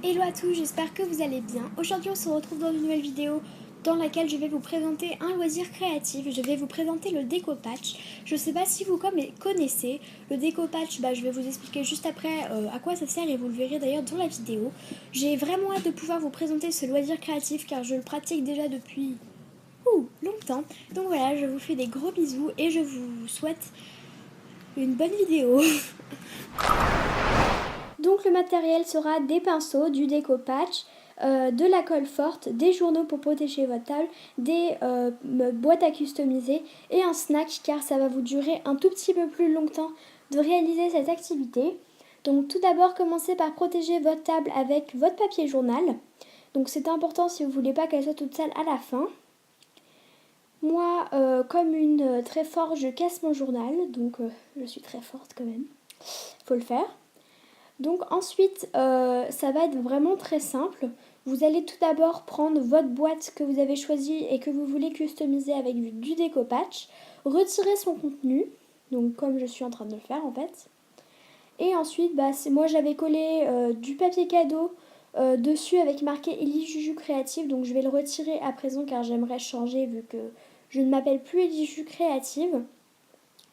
Hello à tous, j'espère que vous allez bien. Aujourd'hui on se retrouve dans une nouvelle vidéo dans laquelle je vais vous présenter un loisir créatif. Je vais vous présenter le découpage. Je ne sais pas si vous connaissez le découpage, je vais vous expliquer juste après à quoi ça sert et vous le verrez d'ailleurs dans la vidéo. J'ai vraiment hâte de pouvoir vous présenter ce loisir créatif car je le pratique déjà depuis longtemps. Donc voilà, je vous fais des gros bisous et je vous souhaite une bonne vidéo. Donc le matériel sera des pinceaux, du découpage, de la colle forte, des journaux pour protéger votre table, des boîtes à customiser et un snack car ça va vous durer un tout petit peu plus longtemps de réaliser cette activité. Donc tout d'abord commencez par protéger votre table avec votre papier journal. Donc c'est important si vous ne voulez pas qu'elle soit toute sale à la fin. Moi, comme une très forte, je casse mon journal, donc je suis très forte quand même. Faut le faire. Donc ensuite, ça va être vraiment très simple. Vous allez tout d'abord prendre votre boîte que vous avez choisie et que vous voulez customiser avec du découpage, retirer son contenu, donc comme je suis en train de le faire en fait. Et ensuite, moi j'avais collé du papier cadeau dessus avec marqué Elie Juju Créative, donc je vais le retirer à présent car j'aimerais changer vu que je ne m'appelle plus Elie Juju Créative.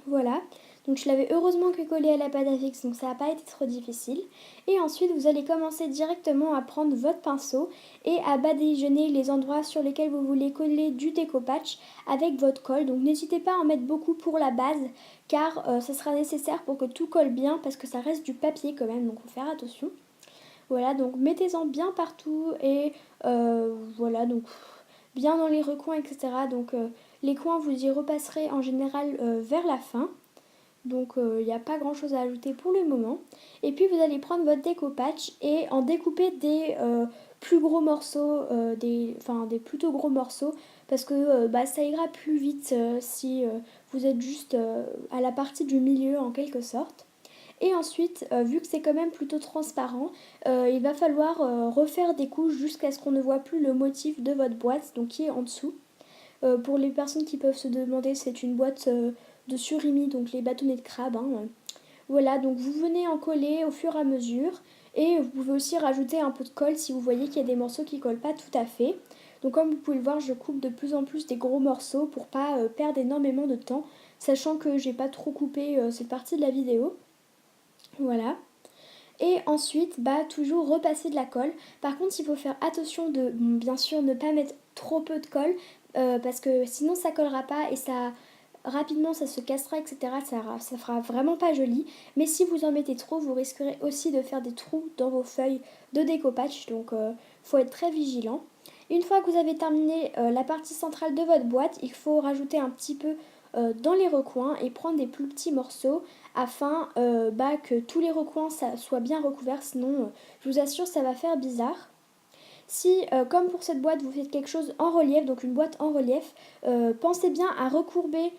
Voilà, donc je l'avais heureusement que collé à la pâte à fixe, donc ça n'a pas été trop difficile. Et ensuite, vous allez commencer directement à prendre votre pinceau et à badigeonner les endroits sur lesquels vous voulez coller du découpage avec votre colle. Donc n'hésitez pas à en mettre beaucoup pour la base, car ça sera nécessaire pour que tout colle bien, parce que ça reste du papier quand même, donc il faut faire attention. Voilà, donc mettez-en bien partout et voilà, donc bien dans les recoins, etc. Donc les coins, vous y repasserez en général vers la fin. Donc il n'y a pas grand chose à ajouter pour le moment. Et puis vous allez prendre votre découpage et en découper des plus gros morceaux, des plutôt gros morceaux, parce que ça ira plus vite si vous êtes juste à la partie du milieu en quelque sorte. Et ensuite, vu que c'est quand même plutôt transparent, il va falloir refaire des couches jusqu'à ce qu'on ne voit plus le motif de votre boîte, donc qui est en dessous. Pour les personnes qui peuvent se demander, c'est une boîte de surimi, donc les bâtonnets de crabe. Voilà, donc vous venez en coller au fur et à mesure. Et vous pouvez aussi rajouter un peu de colle si vous voyez qu'il y a des morceaux qui ne collent pas tout à fait. Donc comme vous pouvez le voir, je coupe de plus en plus des gros morceaux pour pas perdre énormément de temps, sachant que j'ai pas trop coupé cette partie de la vidéo. Voilà. Et ensuite, toujours repasser de la colle. Par contre, il faut faire attention de, bien sûr, ne pas mettre trop peu de colle, parce que sinon ça collera pas et ça rapidement ça se cassera, etc. Ça fera vraiment pas joli. Mais si vous en mettez trop, vous risquerez aussi de faire des trous dans vos feuilles de découpage, donc faut être très vigilant. Une fois que vous avez terminé la partie centrale de votre boîte, il faut rajouter un petit peu dans les recoins et prendre des plus petits morceaux afin que tous les recoins soient bien recouverts, sinon je vous assure ça va faire bizarre. Si, comme pour cette boîte, vous faites quelque chose en relief, donc une boîte en relief, pensez bien à recourber,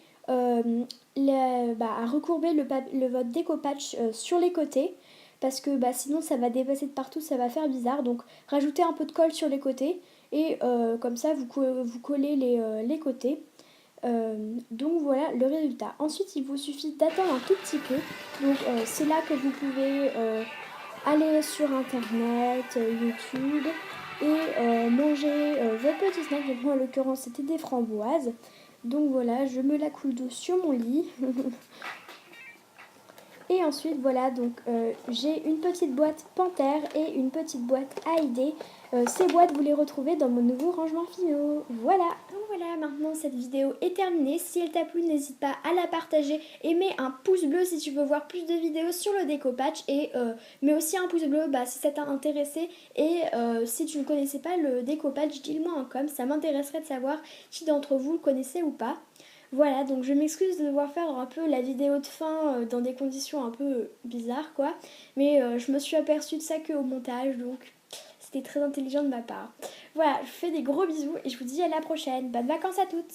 votre découpage sur les côtés, parce que sinon ça va dépasser de partout, ça va faire bizarre. Donc rajoutez un peu de colle sur les côtés et comme ça vous collez les côtés. Donc voilà le résultat. Ensuite, il vous suffit d'attendre un tout petit peu. Donc c'est là que vous pouvez aller sur internet, YouTube et manger votre petit snack. Donc moi en l'occurrence c'était des framboises. Donc voilà, je me la coule douce sur mon lit. Et ensuite voilà, donc j'ai une petite boîte Panthère et une petite boîte AID. Ces boîtes vous les retrouvez dans mon nouveau rangement finaux. Voilà. Donc voilà, maintenant cette vidéo est terminée. Si elle t'a plu, n'hésite pas à la partager et mets un pouce bleu si tu veux voir plus de vidéos sur le découpage. Et mets aussi un pouce bleu si ça t'a intéressé. Et si tu ne connaissais pas le découpage, dis-le-moi en com. Ça m'intéresserait de savoir qui d'entre vous le connaissait ou pas. Voilà, donc je m'excuse de devoir faire un peu la vidéo de fin dans des conditions un peu bizarres quoi. Mais je me suis aperçue de ça qu'au montage, donc c'était très intelligent de ma part. Voilà, je vous fais des gros bisous et je vous dis à la prochaine. Bonnes vacances à toutes!